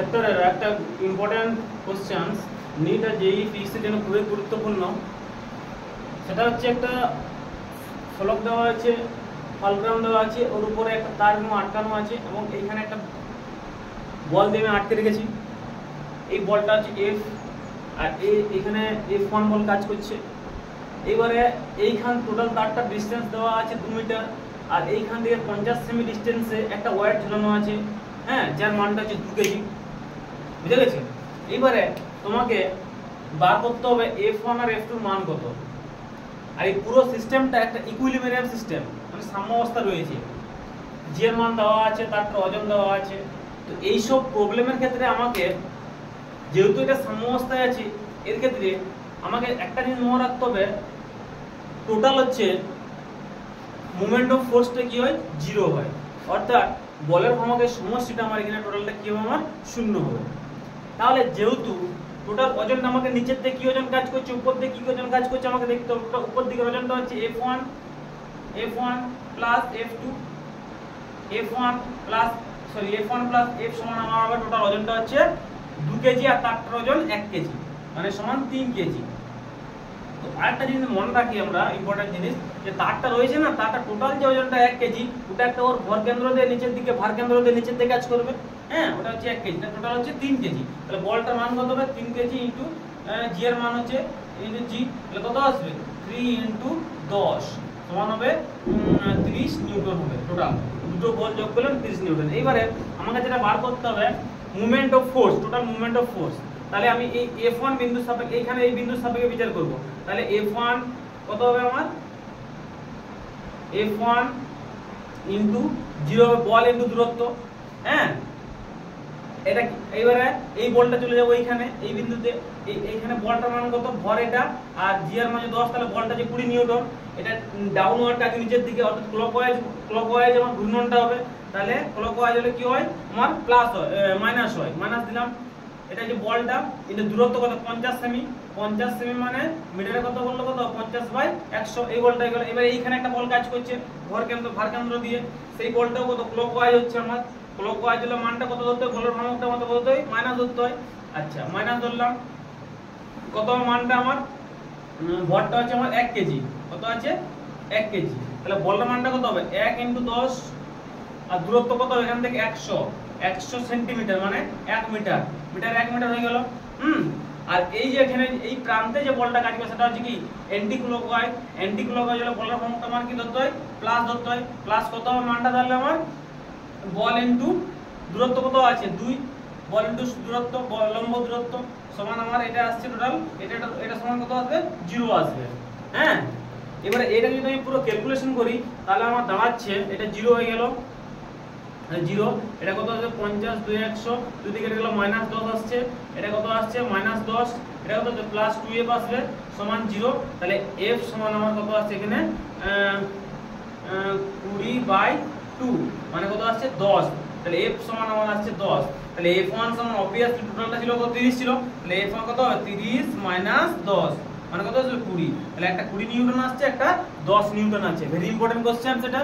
চ্যাপ্টারের একটা important question NEET আর JEE ফিজিক্সের জন্য খুবই গুরুত্বপূর্ণ। সেটা হচ্ছে একটা ফলক দেওয়া আছে, ফালগ্রাম দেওয়া আছে, ওর উপরে একটা তার আটকানো আছে এবং এইখানে একটা বল দিয়ে আমি আটকে রেখেছি। এই বলটা হচ্ছে এফ, আর এখানে F1 বল কাজ করছে। এবারে এইখান টোটাল তারটা ডিস্টেন্স দেওয়া আছে 2 মিটার, আর এইখান থেকে 50 সেমি ডিস্টেন্সে একটা ওয়্যার ঝুলানো আছে, হ্যাঁ, যার মানটা হচ্ছে 2 কেজি। বুঝে গেছে? এইবারে তোমাকে বার করতে হবে F1 আর F2 মান কত। আর এই পুরো সিস্টেমটা একটা ইকুইলিব্রিয়াম সিস্টেম, মানে সাম্যাবস্থা রয়েছে। জি এর মান দেওয়া আছে, তারপর ওজন দেওয়া আছে। তো এইসব প্রবলেমের ক্ষেত্রে আমাকে, যেহেতু এটা সাম্যাবস্থায় আছে, এর ক্ষেত্রে আমাকে একটা জিনিস মনে রাখতে হবে, টোটাল হচ্ছে মোমেন্ট অফ ফোর্সটা কি হয়, 0 হয়। অর্থাৎ বলের ক্ষমতার সমষ্টিটা আমার এখানে টোটালটা কি হবে, আমার 0 হবে। তাহলে যেহেতু টোটাল ওজনটা আমাকে নিচের দিকে কি ওজন কাজ করছে, উপর দিকে কি ওজন কাজ করছে আমাকে দেখতে হবে। উপর দিকের ওজনটা হচ্ছে F1 plus F2, F1 plus F সমান আমার হবে টোটাল ওজনটা হচ্ছে 2 কেজি, আর তারটার ওজন 1 কেজি, মানে সমান 3 কেজি। তো আরেকটা জিনিস মনে রাখি আমরা, ইম্পর্টেন্ট জিনিস, যে তারটা রয়েছে না, তারটা টোটাল যে ওজনটা 1 কেজি, ওটা একটা ওর ভর কেন্দ্র দিয়ে নিচের দিকে, ভার কেন্দ্র দিয়ে নিচের দিকে কাজ করবে, হ্যাঁ, ওটা হচ্ছে 1 কেজি, টোটাল হচ্ছে 3 কেজি। তাহলে বলটার মান কত হবে, 3 কেজি ইনটু জি এর মান হচ্ছে ইনটু জি, তাহলে কত আসবে, 3 ইনটু 10 সমান হবে 30 নিউটন হবে। টোটাল দুটো বল যোগ করলাম 30 নিউটন। এইবারে আমাকে যেটা বার করতে হবে movement of force, total movement of force. তাহলে আমি এই F1 বিন্দু সাপেক্ষে, এখানে এই বিন্দু সাপেক্ষে বিচার করব। তাহলে F1 কত হবে আমার, F1 ইনটু 0 হবে বল ইনটু দূরত্ব, হ্যাঁ। এটা এইবারে এই বলটা চলে যাবে এইখানে, এই বিন্দুতে, এইখানে বলটার মান কত, ভর এটা, আর জি এর মান 10, তাহলে বলটা যে 20 নিউটন। এটা ডাউনওয়ার্ড কাজ নিচের দিকে, অর্থাৎ ক্লকওয়াইজ আমার ঘূর্ণনটা হবে। তাহলে ক্লকওয়াইজ হলে কি হয়, আমার প্লাস হয়, মাইনাস হয়, মাইনাস দিলাম। এটা যে বলটা, এটা দূরত্ব কত, 50 সেমি, 50 সেমি মানে মিটারে কত বললো, কত 50/100। এই বলটা গেল। এবার এইখানে একটা বল কাজ করছে ভর কেন্দ্র, ভার কেন্দ্র দিয়ে, সেই বলটাও কত ক্লকওয়াইজ হচ্ছে আমার। ক্লকওয়াইজ হলে মানটা কত ধরতে হয়, বলের ভ্রামকটা মত কত ধরতে হয়, মাইনাস ধরতে হয়। আচ্ছা, মাইনাস ধরলাম, কত মানটা আমার, ভরটা হচ্ছে আমার 1 কেজি, কত আছে 1 কেজি। তাহলে বলের মানটা কত হবে, 1 × 10, আর দূরত্ব কত এখান থেকে 100 সেন্টিমিটার, মানে 1 মিটার, 1 মিটার হয়ে গেল। আর এই যে এখানে এই প্রান্তে যে বলটা কাজ করে সেটা হচ্ছে কি অ্যান্টি ক্লকওয়াইজ। অ্যান্টি ক্লকওয়াইজ হলে বলের ভ্রামকটা মান কি ধরতে হয়, প্লাস ধরতে হয়। প্লাস কত হবে মানটা, তাহলে আমার বল ইনটু দূরত্ব কত আছে 2, বল ইনটু দূরত্ব, লম্ব দূরত্ব সমান আমার এটা আসছে টোটাল, এটা সমান কত আসবে, 0 আসবে, হ্যাঁ। এবারে এটা যদি আমি পুরো ক্যালকুলেশন করি, তাহলে আমার দাঁড়াচ্ছে এটা 0 হয়ে গেল, 0। এটা কত আসবে, 50 2 100, দুই দিকে গেল -10 আসছে, এটা কত আসছে -10, এটা কত +2f আসবে সমান 0। তাহলে f সমান আমার কত আসছে এখানে 20/2, মানে কত আসছে 10। তাহলে f সমান আমার আসছে 10। তাহলে f1 সমান অবভিয়াসলি টোটালটা ছিল কত, 30 ছিল, তাহলে f1 কত হবে, 30 - 10 মানে কত আসবে 20। তাহলে একটা 20 নিউটন আসছে, একটা 10 নিউটন আছে। ভেরি ইম্পর্টেন্ট কোশ্চেন সেটা।